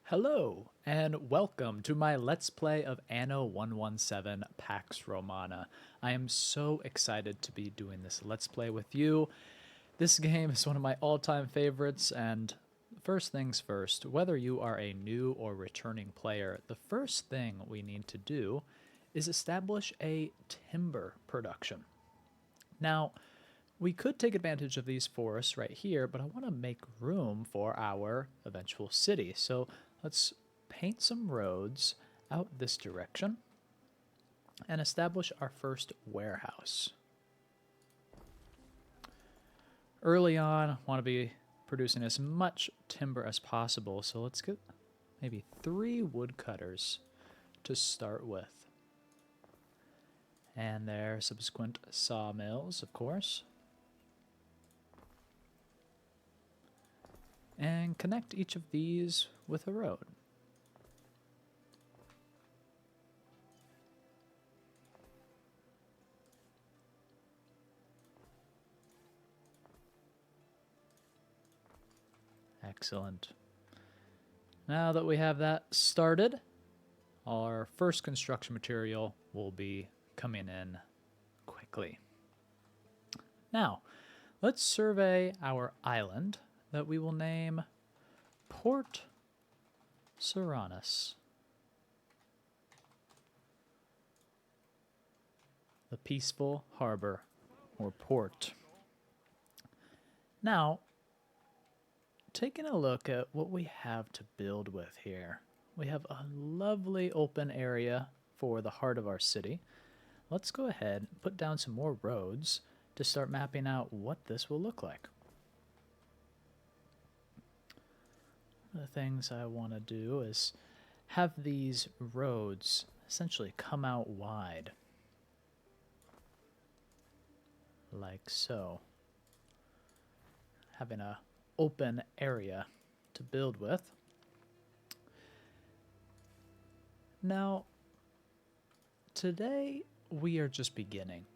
Hello, and welcome to my Let's Play of Anno 117 Pax Romana. I am so excited to be doing this Let's Play with you. This game is one of my all-time favorites, and first things first, whether you are a new or returning player, the first thing we need to do is establish a timber production. Now, we could take advantage of these forests right here, but I want to make room for our eventual city. So let's paint some roads out this direction and establish our first warehouse. Early on, I want to be producing as much timber as possible, so let's get maybe 3 woodcutters to start with. And their subsequent sawmills, of course. And connect each of these with a road. Excellent. Now that we have that started, our first construction material will be coming in quickly. Now, let's survey our island that we will name Portus Serenus. The peaceful harbor, or port. Now, taking a look at what we have to build with here. We have a lovely open area for the heart of our city. Let's go ahead and put down some more roads to start mapping out what this will look like. One of the things I want to do is have these roads essentially come out wide. Like so. Having a open area to build with. Now, today we are just beginning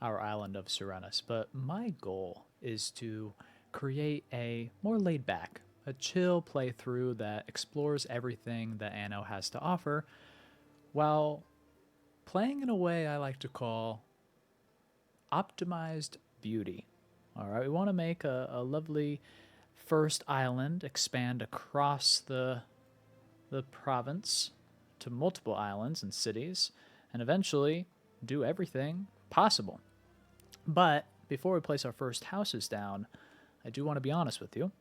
our island of Serenus, but my goal is to create a more laid back, a chill playthrough that explores everything that Anno has to offer, while playing in a way I like to call optimized beauty. Alright, we want to make a lovely first island expand across the province to multiple islands and cities, and eventually do everything possible. But before we place our first houses down, I do want to be honest with you.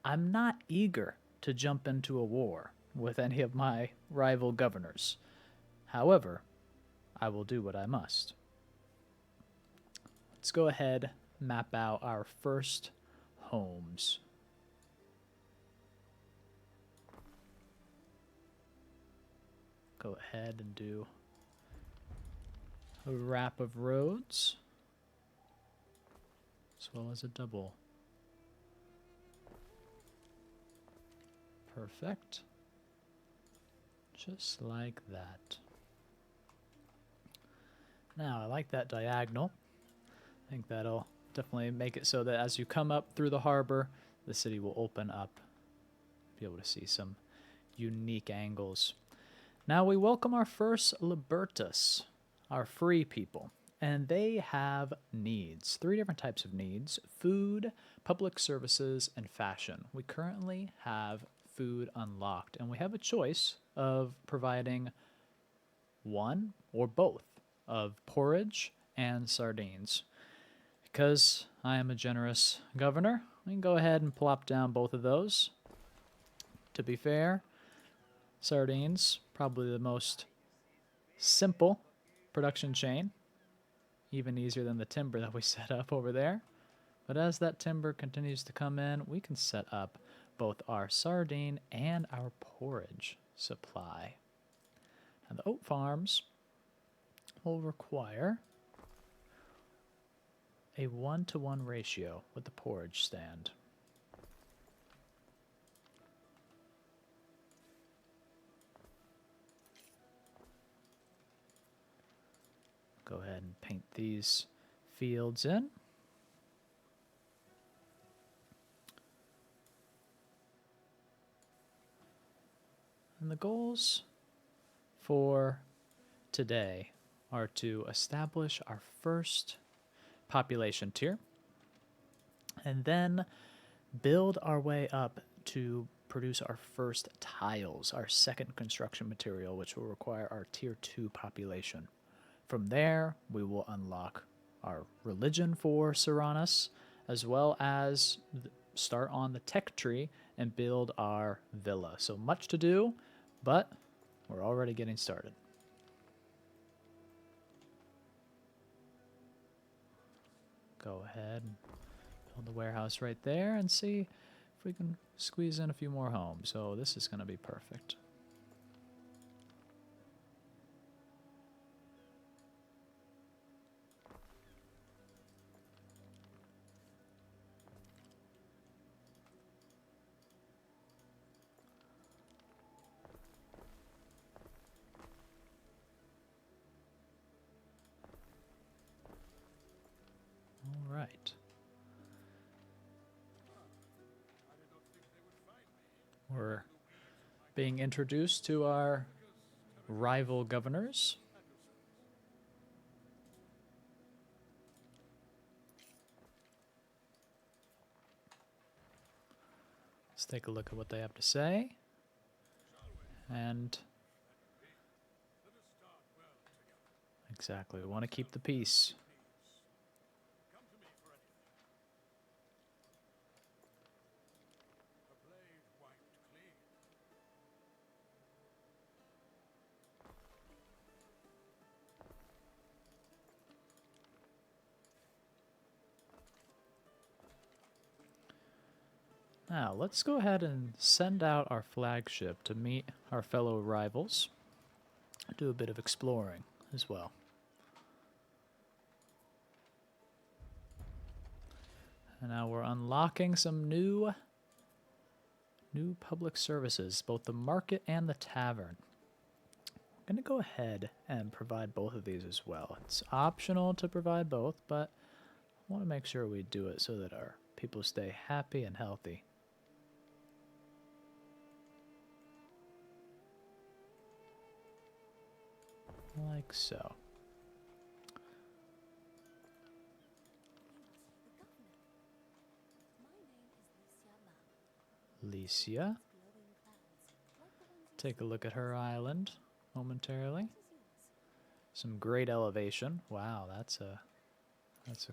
I'm not eager to jump into a war with any of my rival governors. However, I will do what I must. Let's go ahead and map out our first homes. Go ahead and do a wrap of roads, as well as a double. Perfect. Just like that. Now, I like that diagonal. I think that'll definitely make it so that as you come up through the harbor, the city will open up. Be able to see some unique angles. Now we welcome our first Libertus, our free people. And they have needs, 3 different types of needs: food, public services, and fashion. We currently have food unlocked, and we have a choice of providing one or both of porridge and sardines. Because I am a generous governor, we can go ahead and plop down both of those. To be fair, sardines, probably the most simple production chain. Even easier than the timber that we set up over there. But as that timber continues to come in, we can set up both our sardine and our porridge supply. And the oat farms will require a 1-to-1 ratio with the porridge stand. Go ahead and paint these fields in. And the goals for today are to establish our first population tier and then build our way up to produce our first tiles, our second construction material, which will require our tier 2 population. From there, we will unlock our religion for Serenus, as well as start on the tech tree and build our villa. So much to do, but we're already getting started. Go ahead and build the warehouse right there and see if we can squeeze in a few more homes. So this is going to be perfect. All right. We're being introduced to our rival governors. Let's take a look at what they have to say. And exactly, we want to keep the peace. Now, let's go ahead and send out our flagship to meet our fellow rivals. Do a bit of exploring as well. And now we're unlocking some new public services, both the market and the tavern. I'm going to go ahead and provide both of these as well. It's optional to provide both, but I want to make sure we do it so that our people stay happy and healthy. Like so. Licia. Take a look at her island momentarily. Some great elevation. Wow, that's a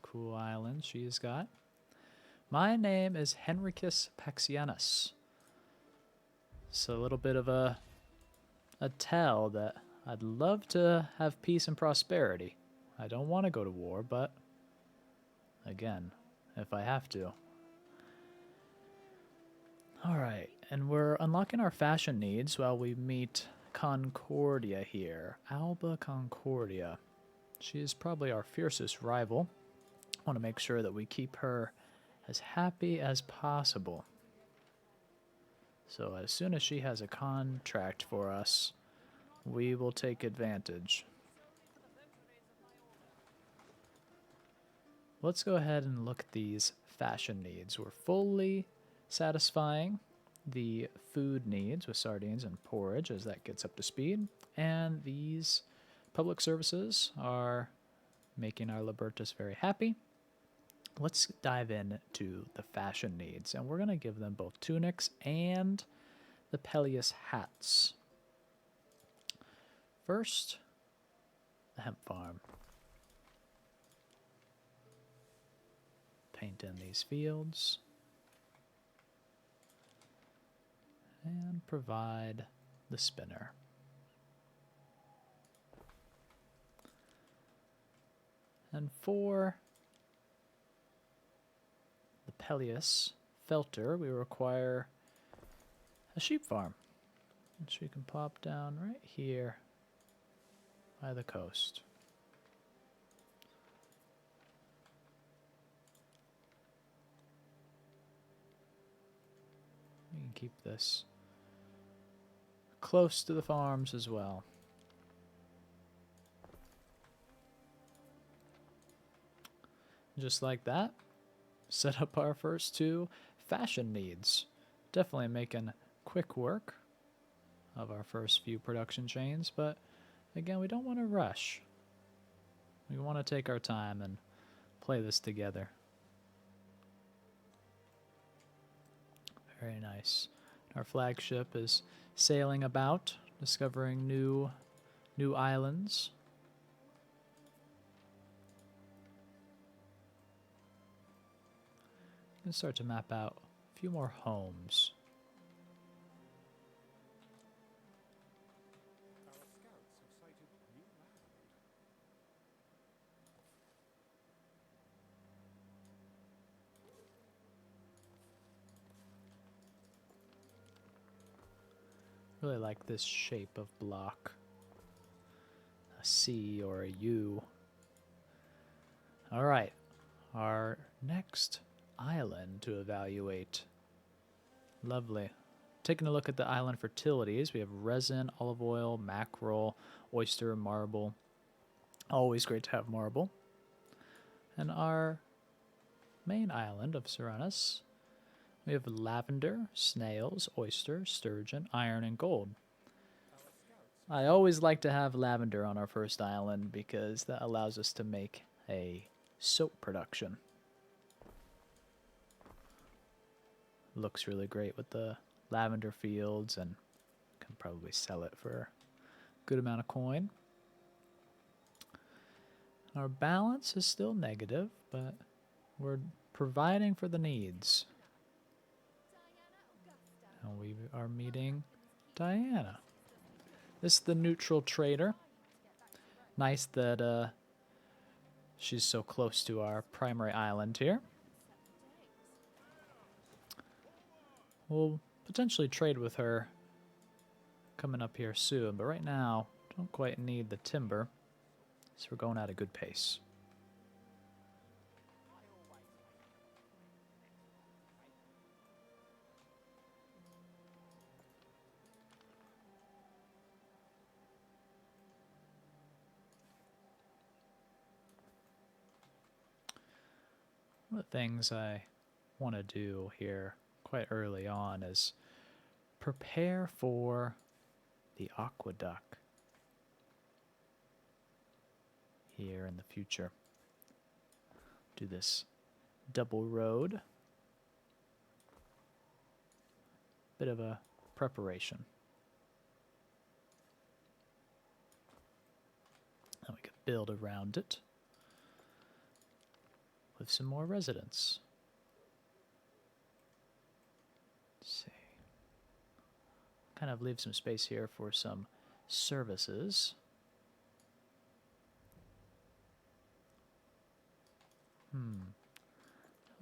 cool island she's got. My name is Henricus Paxianus. It's a little bit of a tell that I'd love to have peace and prosperity. I don't want to go to war, but again, if I have to. Alright, and we're unlocking our fashion needs while we meet Concordia here. Alba Concordia. She is probably our fiercest rival. I want to make sure that we keep her as happy as possible. So as soon as she has a contract for us, we will take advantage. Let's go ahead and look at these fashion needs. We're fully satisfying the food needs with sardines and porridge as that gets up to speed. And these public services are making our Libertus very happy. Let's dive into the fashion needs. And we're going to give them both tunics and the Peleus hats. First, the hemp farm. Paint in these fields. And provide the spinner. And for the Peleus felter, we require a sheep farm, which we can pop down right here by the coast. We can keep this close to the farms as well. Just like that, set up our first two fashion needs. Definitely making quick work of our first few production chains, but again, we don't want to rush. We want to take our time and play this together. Very nice. Our flagship is sailing about, discovering new islands. And start to map out a few more homes. Really like this shape of block. A C or a U. Alright, our next island to evaluate. Lovely. Taking a look at the island fertilities, we have resin, olive oil, mackerel, oyster, marble. Always great to have marble. And our main island of Serenus, we have lavender, snails, oyster, sturgeon, iron, and gold. I always like to have lavender on our first island because that allows us to make a soap production. Looks really great with the lavender fields, and can probably sell it for a good amount of coin. Our balance is still negative, but we're providing for the needs. And we are meeting Diana. This is the neutral trader. Nice that she's so close to our primary island here. We'll potentially trade with her coming up here soon, but right now, don't quite need the timber, so we're going at a good pace. One of the things I want to do here quite early on is prepare for the aqueduct here in the future. Do this double road. Bit of a preparation. And we could build around it with some more residents. Let's see. Kind of leave some space here for some services. I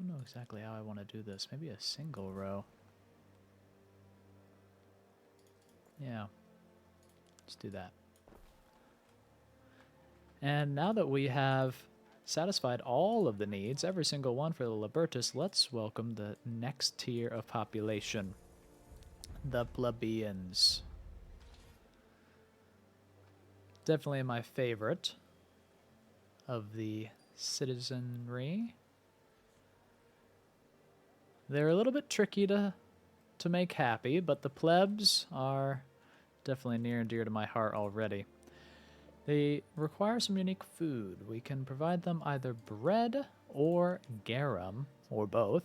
don't know exactly how I want to do this. Maybe a single row. Yeah. Let's do that. And now that we have satisfied all of the needs, every single one for the Libertus, let's welcome the next tier of population, the Plebeians. Definitely my favorite of the citizenry. They're a little bit tricky to make happy, but the plebs are definitely near and dear to my heart already. They require some unique food. We can provide them either bread or garum, or both.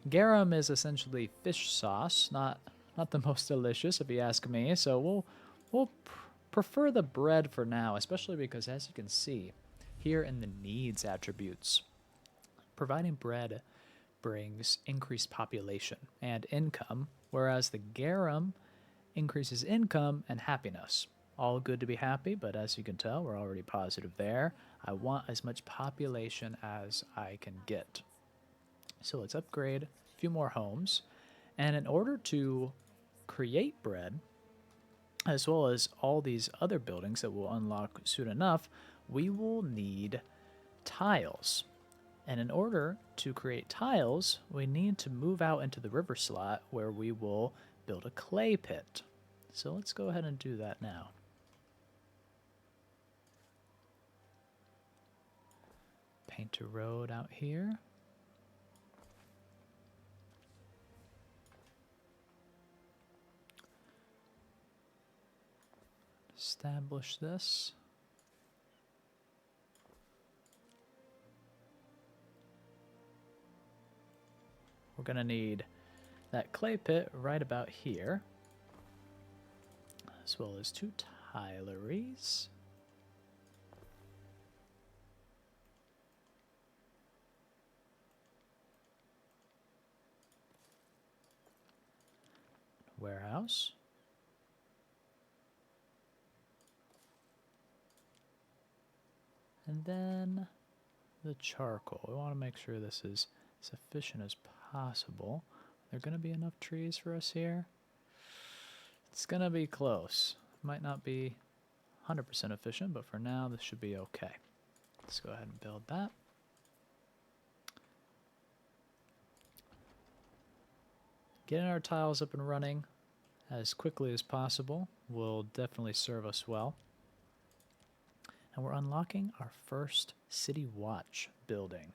Garum is essentially fish sauce, not the most delicious if you ask me, so we'll prefer the bread for now, especially because, as you can see here in the needs attributes, providing bread brings increased population and income, whereas the garum increases income and happiness. All good to be happy, but as you can tell, we're already positive there. I want as much population as I can get. So let's upgrade a few more homes. And in order to create bread, as well as all these other buildings that we'll unlock soon enough, we will need tiles. And in order to create tiles, we need to move out into the river slot where we will build a clay pit. So let's go ahead and do that now. Paint a road out here. establish this. We're going to need that clay pit right about here, as well as 2 tileries. Warehouse. And then the charcoal. We want to make sure this is as efficient as possible. Are there going to be enough trees for us here? It's going to be close. Might not be 100% efficient, but for now this should be okay. Let's go ahead and build that. Getting our tiles up and running as quickly as possible will definitely serve us well. And we're unlocking our first City Watch building.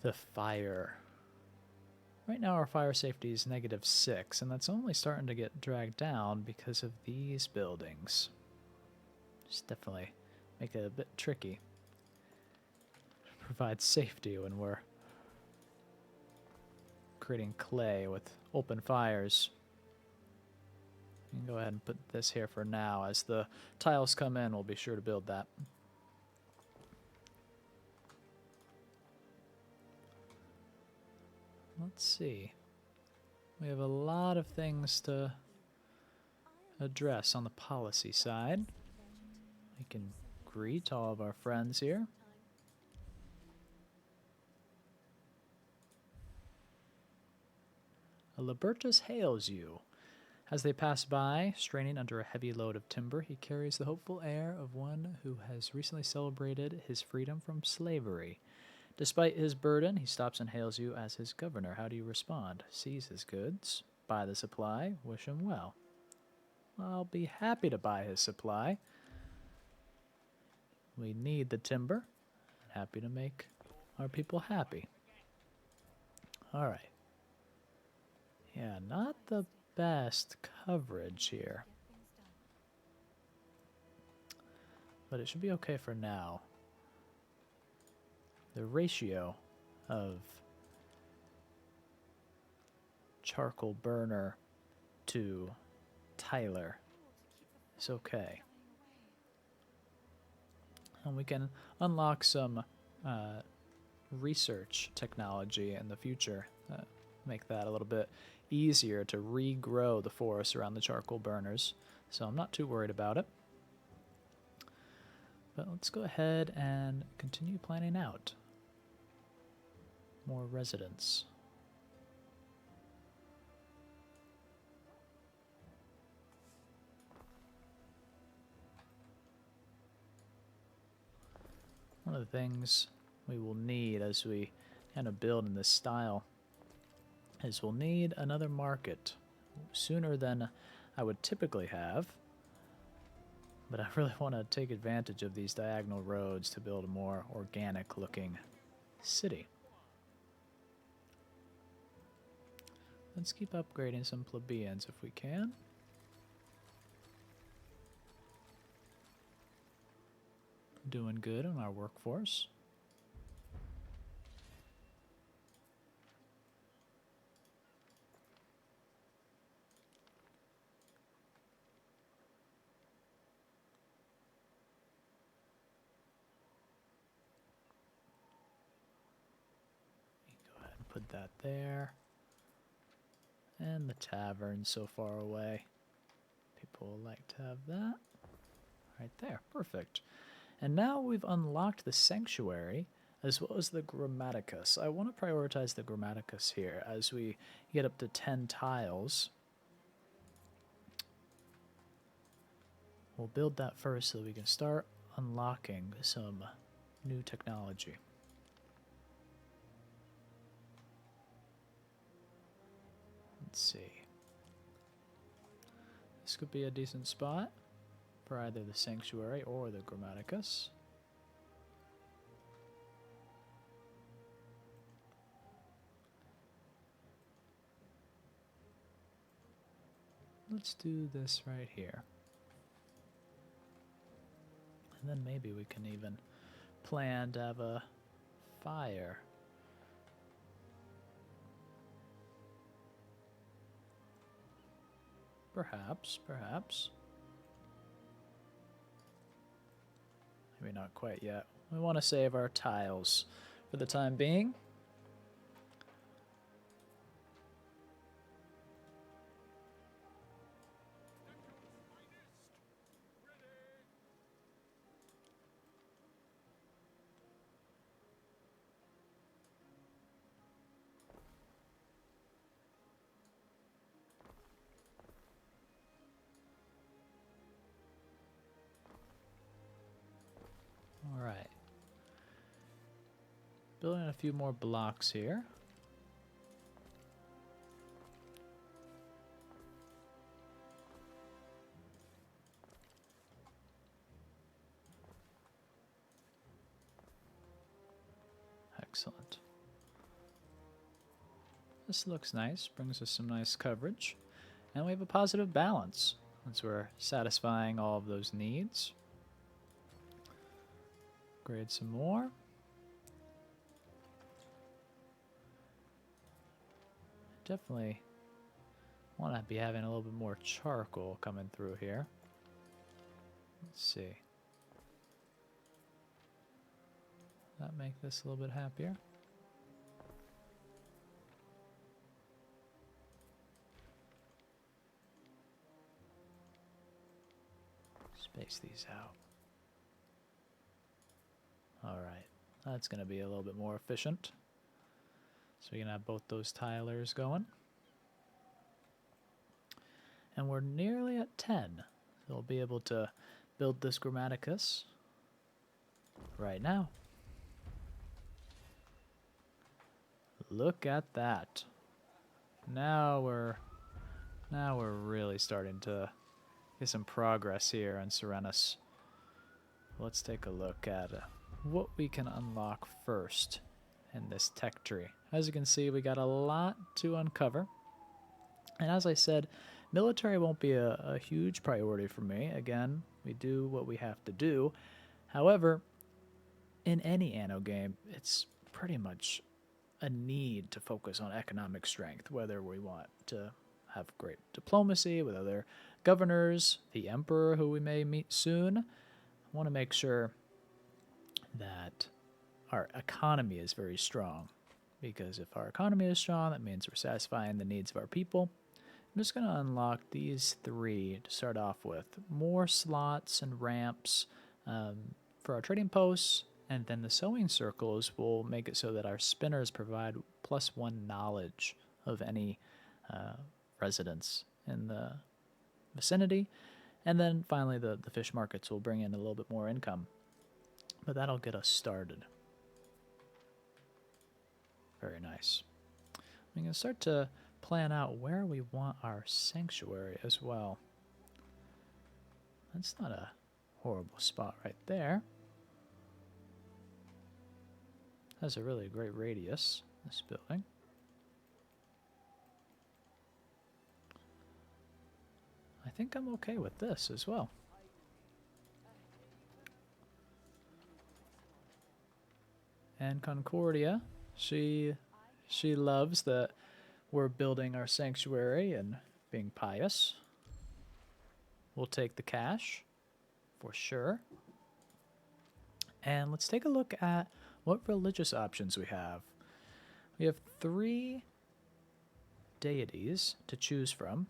The fire. Right now our fire safety is -6, and that's only starting to get dragged down because of these buildings. Just definitely make it a bit tricky. Provide safety when we're creating clay with open fires. You can go ahead and put this here for now. As the tiles come in, we'll be sure to build that. Let's see. We have a lot of things to address on the policy side. We can greet all of our friends here. Libertus hails you. As they pass by, straining under a heavy load of timber, he carries the hopeful air of one who has recently celebrated his freedom from slavery. Despite his burden, he stops and hails you as his governor. How do you respond? Seize his goods, buy the supply, wish him well. I'll be happy to buy his supply. We need the timber. Happy to make our people happy. All right. Yeah, not the best coverage here, but it should be okay for now. The ratio of charcoal burner to tiler is okay, and we can unlock some research technology in the future, make that a little bit easier to regrow the forest around the charcoal burners, so I'm not too worried about it. But let's go ahead and continue planning out more residents. One of the things we will need as we kind of build in this style is we'll need another market sooner than I would typically have, but I really want to take advantage of these diagonal roads to build a more organic looking city. Let's keep upgrading some plebeians if we can. Doing good on our workforce. Put that there. And the tavern so far away. People will like to have that. Right there. Perfect. And now we've unlocked the sanctuary as well as the grammaticus. I want to prioritize the grammaticus here as we get up to 10 tiles. We'll build that first so that we can start unlocking some new technology. Let's see. This could be a decent spot for either the sanctuary or the grammaticus. Let's do this right here. And then maybe we can even plan to have a fire. Perhaps, perhaps. Maybe not quite yet. We want to save our tiles for the time being. All right. Building a few more blocks here. Excellent. This looks nice, brings us some nice coverage, and we have a positive balance once we're satisfying all of those needs. Grade some more. Definitely want to be having a little bit more charcoal coming through here. Let's see. That make this a little bit happier? Space these out. Alright, that's going to be a little bit more efficient. So we can have both those tilers going. And we're nearly at 10. So we'll be able to build this Grammaticus right now. Look at that. Now we're really starting to get some progress here on Serenus. Let's take a look at what we can unlock first in this tech tree. As you can see, we got a lot to uncover. And as I said, military won't be a huge priority for me. Again, we do what we have to do. However, in any Anno game, it's pretty much a need to focus on economic strength, whether we want to have great diplomacy with other governors, the emperor who we may meet soon. I want to make sure that our economy is very strong, because if our economy is strong, that means we're satisfying the needs of our people. I'm just going to unlock these 3 to start off with. More slots and ramps for our trading posts, and then the sewing circles will make it so that our spinners provide +1 knowledge of any residents in the vicinity. And then finally the fish markets will bring in a little bit more income. But that'll get us started. Very nice. We can start to plan out where we want our sanctuary as well. That's not a horrible spot right there. Has a really great radius, this building. I think I'm okay with this as well. And Concordia, she loves that we're building our sanctuary and being pious. We'll take the cash, for sure. And let's take a look at what religious options we have. We have 3 deities to choose from: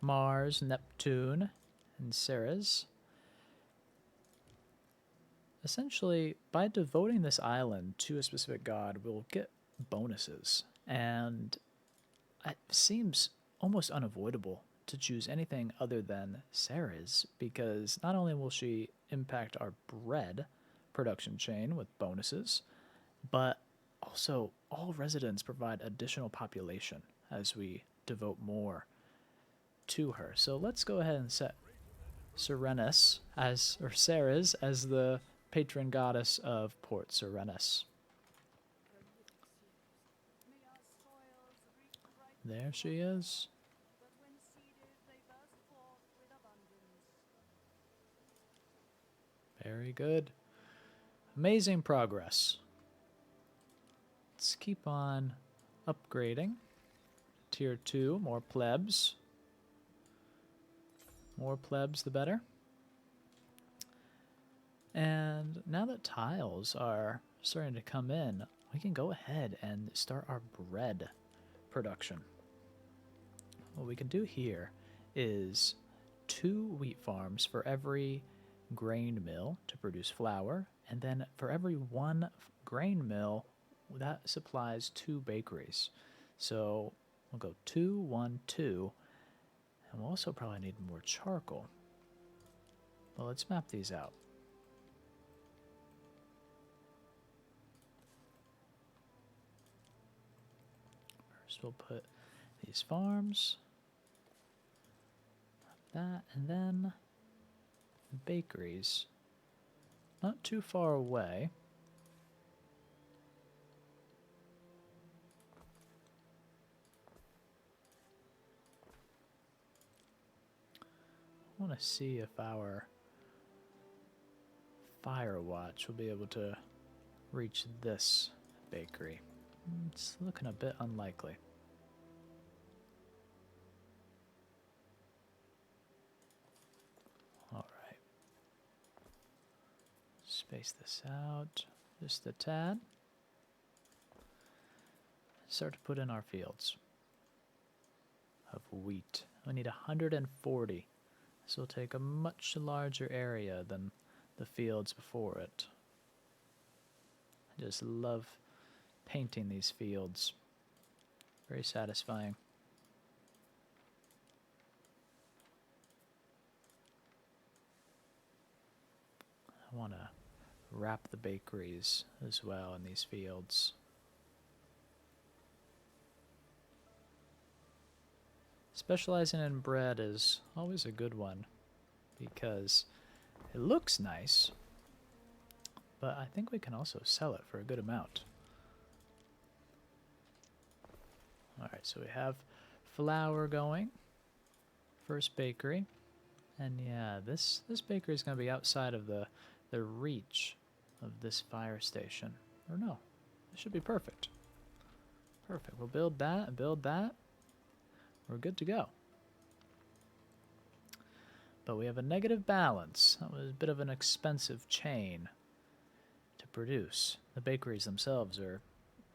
Mars, Neptune, and Ceres. Essentially, by devoting this island to a specific god, we'll get bonuses. And it seems almost unavoidable to choose anything other than Ceres, because not only will she impact our bread production chain with bonuses, but also all residents provide additional population as we devote more to her. So let's go ahead and set Ceres as the patron goddess of Port Serenus. There she is. Very good. Amazing progress. Let's keep on upgrading. Tier 2, more plebs. More plebs, the better. And now that tiles are starting to come in, we can go ahead and start our bread production. What we can do here is 2 wheat farms for every grain mill to produce flour, and then for every 1 grain mill, that supplies 2 bakeries. So we'll go 2, 1, 2, and we'll also probably need more charcoal. Well, let's map these out. First we'll put these farms, that, and then bakeries. Not too far away. I want to see if our fire watch will be able to reach this bakery. It's looking a bit unlikely. All right. Space this out just a tad. Start to put in our fields of wheat. We need 140. This will take a much larger area than the fields before it. I just love painting these fields. Very satisfying. I want to wrap the bakeries as well in these fields. Specializing in bread is always a good one because it looks nice, but I think we can also sell it for a good amount. Alright, so we have flour going. First bakery. And yeah, this bakery is going to be outside of the reach of this fire station. Or no, it should be perfect. Perfect. We'll build that and build that. We're good to go. But we have a negative balance. That was a bit of an expensive chain to produce. The bakeries themselves are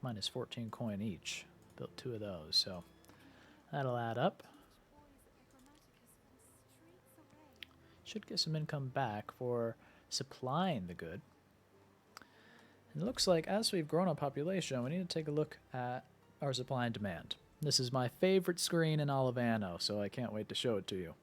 minus 14 coin each. Built 2 of those, so that'll add up. Should get some income back for supplying the good. And it looks like as we've grown our population, we need to take a look at our supply and demand. This is my favorite screen in all of Anno, so I can't wait to show it to you.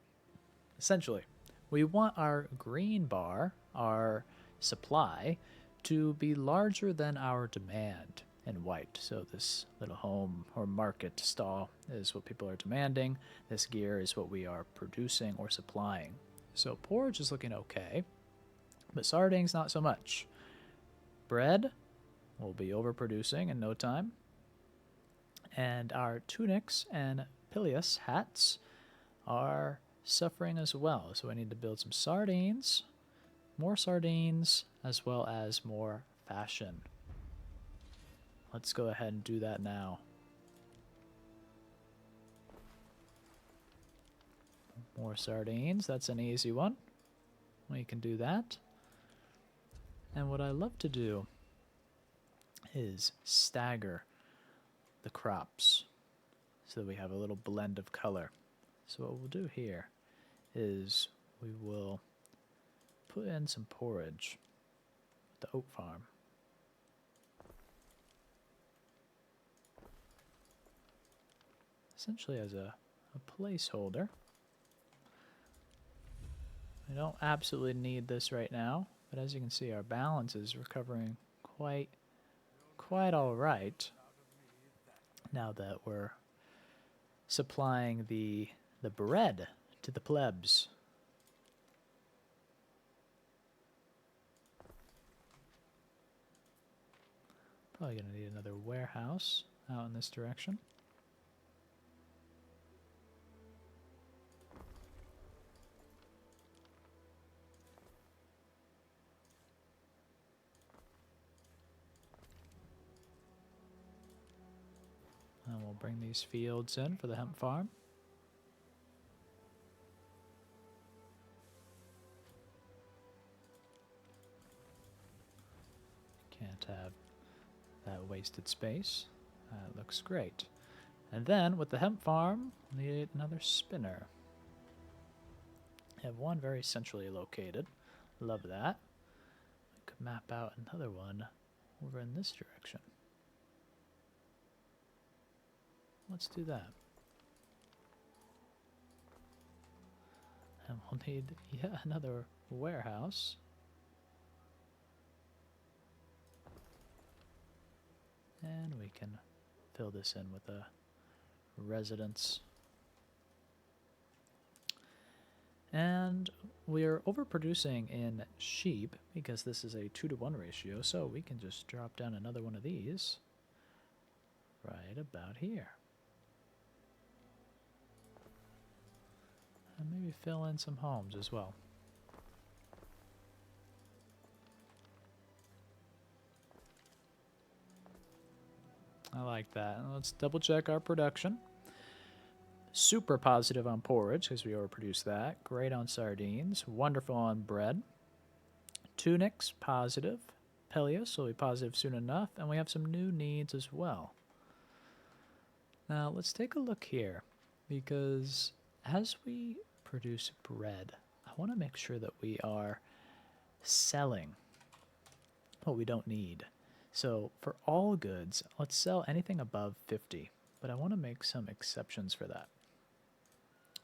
Essentially, we want our green bar, our supply, to be larger than our demand in white. So this little home or market stall is what people are demanding. This gear is what we are producing or supplying. So porridge is looking okay, but sardines not so much. Bread will be overproducing in no time. And our tunics and pileus hats are suffering as well. So I need to build some sardines, more sardines, as well as more fashion. Let's go ahead and do that now. More sardines, that's an easy one. We can do that. And what I love to do is stagger the crops so that we have a little blend of color. So what we'll do here is we will put in some porridge with the oat farm. Essentially as a placeholder. We don't absolutely need this right now, but as you can see, our balance is recovering quite all right. Now that we're supplying the bread to the plebs. Probably going to need another warehouse out in this direction. bring these fields in for the hemp farm. Can't have that wasted space. That looks great. And then with the hemp farm, we need another spinner. Have one very centrally located. Love that. We could map out another one over in this direction. Let's do that. And we'll need yet another warehouse. And we can fill this in with a residence. And we are overproducing in sheep because this is a 2-to-1 ratio, so we can just drop down another one of these right about here. And maybe fill in some homes as well. I like that. And let's double check our production. Super positive on porridge because we overproduced that. Great on sardines. Wonderful on bread. Tunics, positive. Peleus will be positive soon enough. And we have some new needs as well. Now let's take a look here, because as we produce bread, I want to make sure that we are selling what we don't need. So for all goods, let's sell anything above 50, but I want to make some exceptions for that.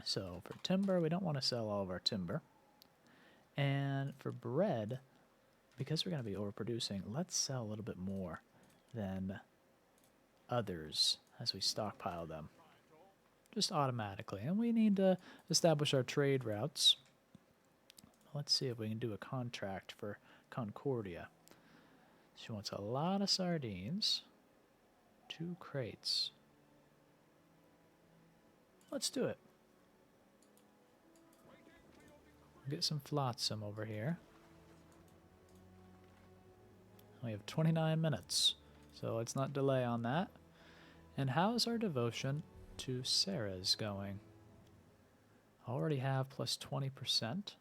So for timber, we don't want to sell all of our timber. And for bread, because we're going to be overproducing, let's sell a little bit more than others as we stockpile them. Just automatically. And we need to establish our trade routes. Let's see if we can do a contract for Concordia. She wants a lot of sardines. 2 crates. Let's do it. Get some flotsam over here. We have 29 minutes, so let's not delay on that. And how's our devotion to Ceres going? Already have plus 20%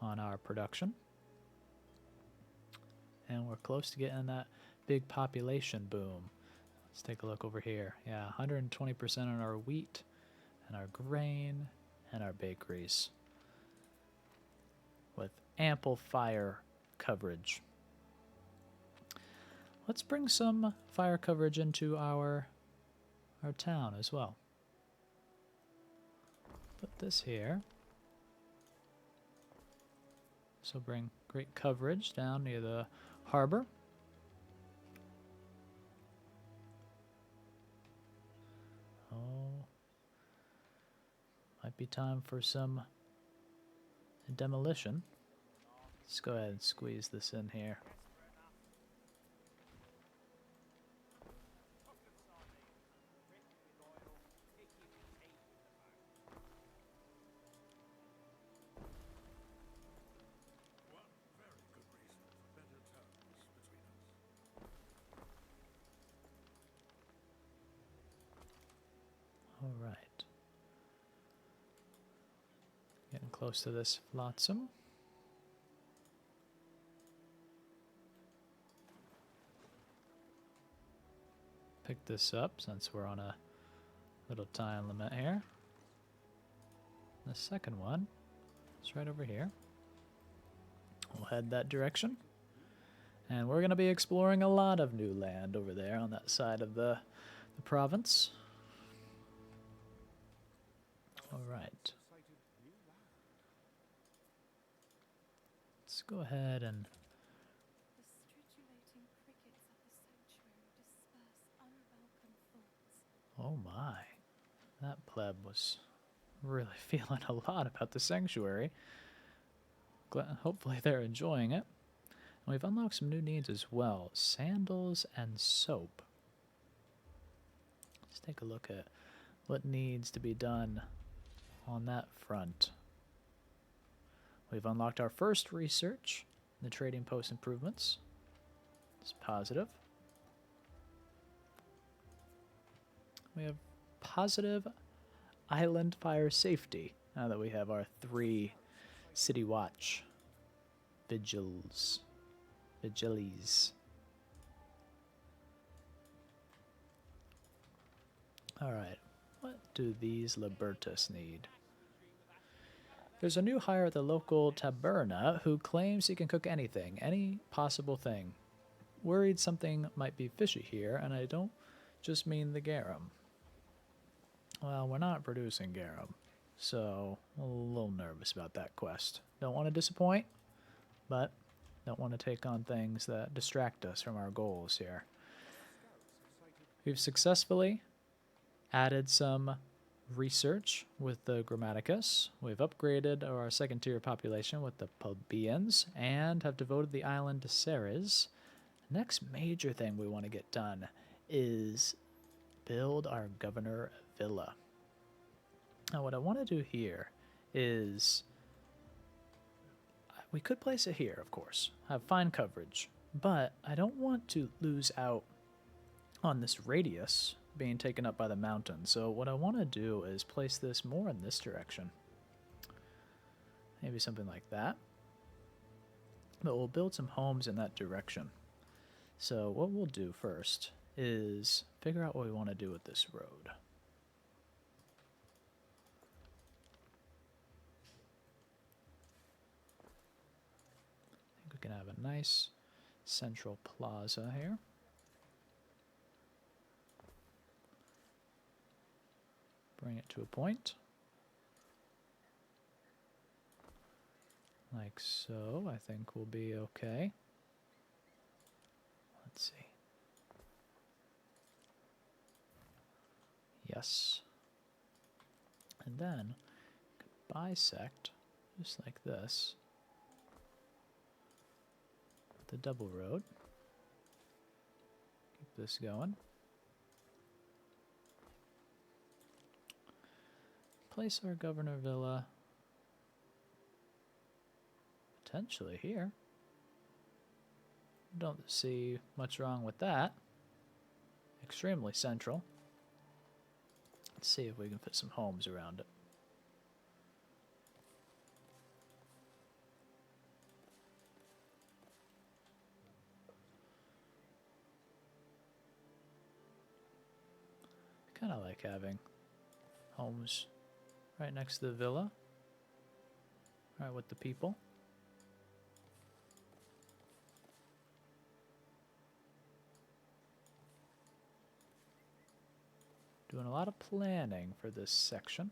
on our production. And we're close to getting that big population boom. Let's take a look over here. Yeah, 120% on our wheat and our grain and our bakeries, with ample fire coverage. Let's bring some fire coverage into our town as well. Put this here. So bring great coverage down near the harbor. Oh, might be time for some demolition. Let's go ahead and squeeze this in here. All right. Getting close to this flotsam. Pick this up since we're on a little time limit here. The second one is right over here. We'll head that direction. And we're going to be exploring a lot of new land over there on that side of the province. All right. Let's go ahead and... Oh my. That pleb was really feeling a lot about the sanctuary. Hopefully they're enjoying it. And we've unlocked some new needs as well. Sandals and soap. Let's take a look at what needs to be done on that front. We've unlocked our first research, the trading post improvements. It's positive. We have positive island fire safety now that we have our 3 city watch vigiles. Alright, what do these Libertus need? There's a new hire at the local taberna who claims he can cook anything, any possible thing. Worried something might be fishy here, and I don't just mean the garum. Well, we're not producing garum, so I'm a little nervous about that quest. Don't want to disappoint, but don't want to take on things that distract us from our goals here. We've successfully added some research with the Grammaticus. We've upgraded our second tier population with the Plebeians and have devoted the island to Ceres. The next major thing we want to get done is build our governor villa. Now what I want to do here is we could place it here, of course, have fine coverage, but I don't want to lose out on this radius being taken up by the mountain. So what I want to do is place this more in this direction. Maybe something like that. But we'll build some homes in that direction. So what we'll do first is figure out what we want to do with this road. I think we can have a nice central plaza here. Bring it to a point. Like so, I think we'll be okay. Let's see. Yes. And then bisect, just like this, the double road. Keep this going. Place our governor villa potentially here. Don't see much wrong with that. Extremely central. Let's see if we can fit some homes around it. Kind of like having homes right next to the villa, right with the people. Doing a lot of planning for this section.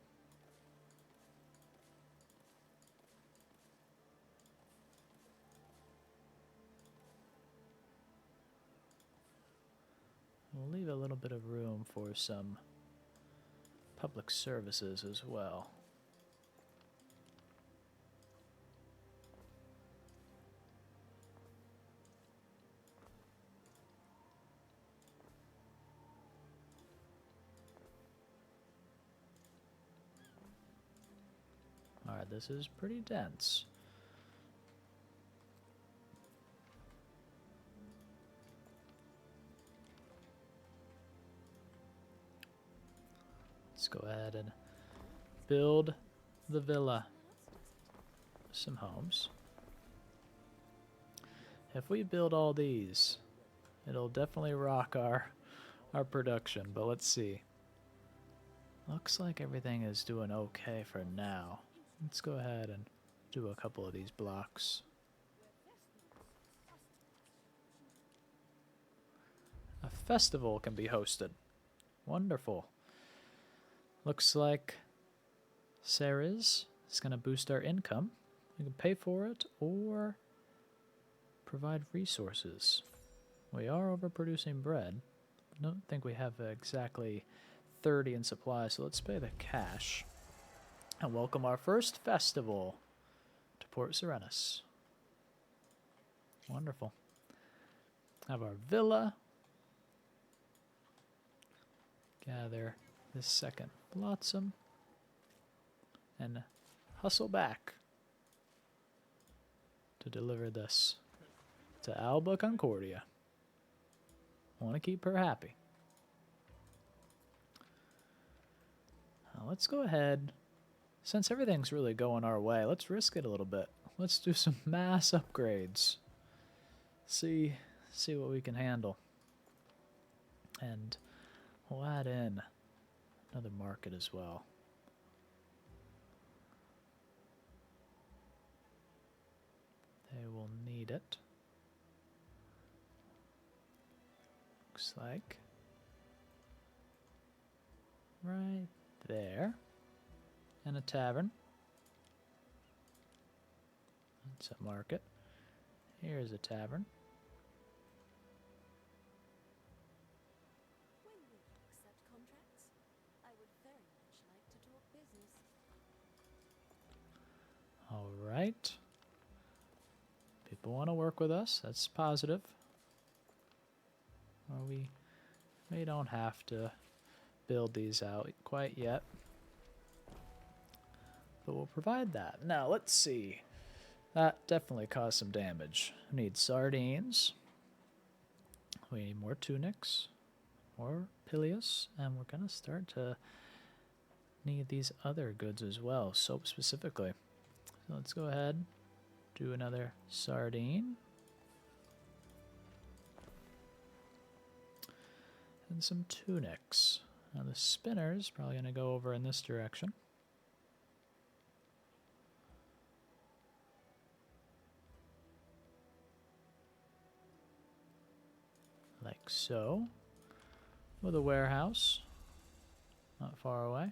We'll leave a little bit of room for some public services as well. Alright, this is pretty dense. Let's go ahead and build the villa. Some homes. If we build all these, it'll definitely rock our production, but let's see. Looks like everything is doing okay for now. Let's go ahead and do a couple of these blocks. A festival can be hosted. Wonderful. Looks like Ceres is going to boost our income. We can pay for it or provide resources. We are overproducing bread. I don't think we have exactly 30 in supply, so let's pay the cash. And welcome our first festival to Portus Serenus. Wonderful. Have our villa. Gather this second flotsam. And hustle back to deliver this to Alba Concordia. Want to keep her happy. Now let's go ahead. Since everything's really going our way, let's risk it a little bit. Let's do some mass upgrades. See what we can handle. And we'll add in another market as well. They will need it. Looks like right there. And a tavern. That's a market. Here's a tavern. When will you accept contracts? I would very much like to talk business. All right. People want to work with us. That's positive. Or we don't have to build these out quite yet. But we'll provide that. Now, let's see. That definitely caused some damage. We need sardines. We need more tunics. More pileus. And we're going to start to need these other goods as well. Soap specifically. So let's go ahead. Do another sardine. And some tunics. Now the spinner's probably going to go over in this direction. Like so. With a warehouse. Not far away.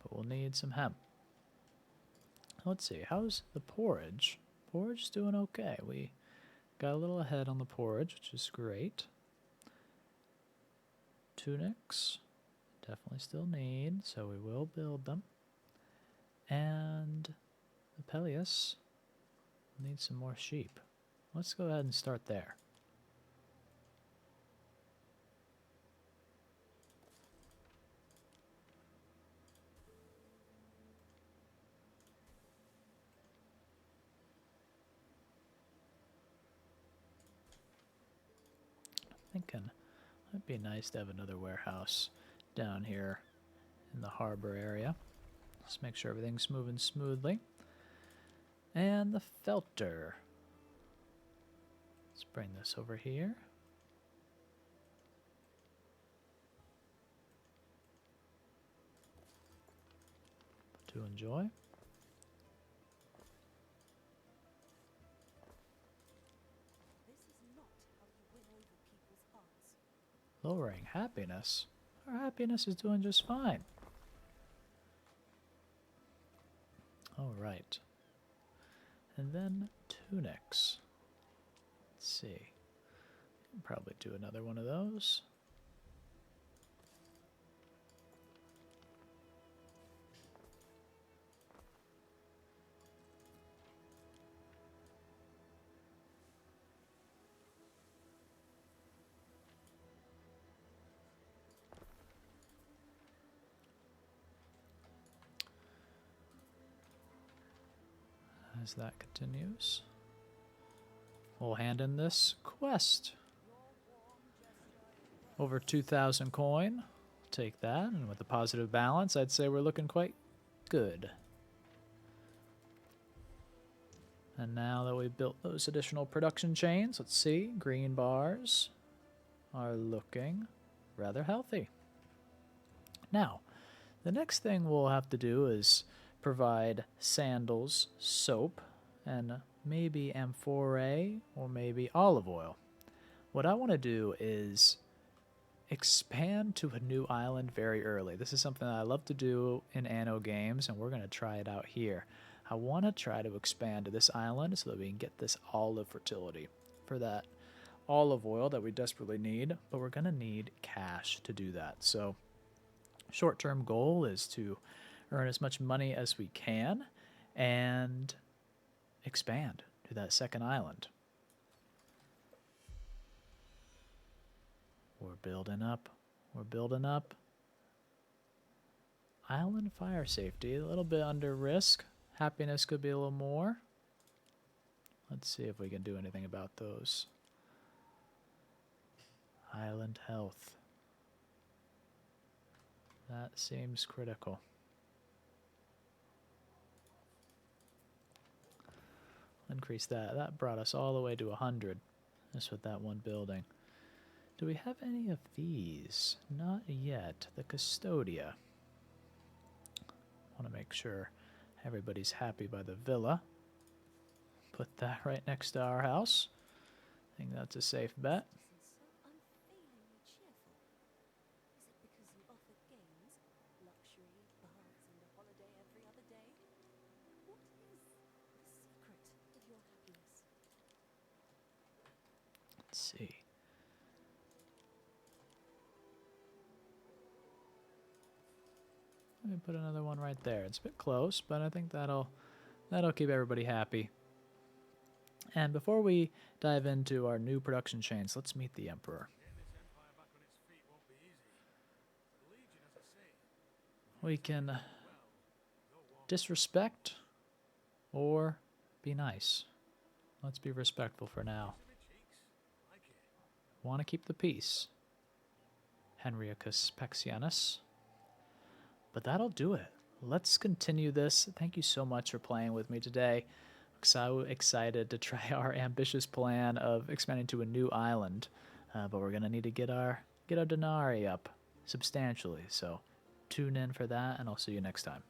But we'll need some hemp. Let's see, how's the porridge? Porridge's doing okay. We got a little ahead on the porridge, which is great. Tunics, definitely still need, so we will build them. And the Peleus needs some more sheep. Let's go ahead and start there. Thinking it'd be nice to have another warehouse down here in the harbor area. Just make sure everything's moving smoothly. And the filter. Let's bring this over here. To enjoy. Lowering happiness. Our happiness is doing just fine. All right. And then tunics. Let's see. Probably do another one of those. As that continues, we'll hand in this quest. Over 2,000 coin. Take that, and with a positive balance, I'd say we're looking quite good. And now that we've built those additional production chains, let's see, green bars are looking rather healthy. Now, the next thing we'll have to do is provide sandals, soap, and maybe amphorae or maybe olive oil. What I want to do is expand to a new island very early. This is something that I love to do in Anno games, and we're going to try it out here. I want to try to expand to this island so that we can get this olive fertility for that olive oil that we desperately need, but we're going to need cash to do that. So short-term goal is to earn as much money as we can and expand to that second island. We're building up. We're building up. Island fire safety, a little bit under risk. Happiness could be a little more. Let's see if we can do anything about those. Island health. That seems critical. Increase that. That brought us all the way to 100. Just with that one building. Do we have any of these? Not yet. The Custodia. Want to make sure everybody's happy by the villa. Put that right next to our house. I think that's a safe bet. So unfailingly cheerful. Is it because you offer games, luxury, baths, and a holiday every other day? What is the secret of your happiness? Let's see. Let me put another one right there. It's a bit close, but I think that'll keep everybody happy. And before we dive into our new production chains, let's meet the Emperor. We can disrespect or be nice. Let's be respectful for now. Want to keep the peace. Henricus Pexianus. But that'll do it. Let's continue this. Thank you so much for playing with me today. So excited to try our ambitious plan of expanding to a new island. But we're going to need to get our denarii up substantially. So tune in for that, and I'll see you next time.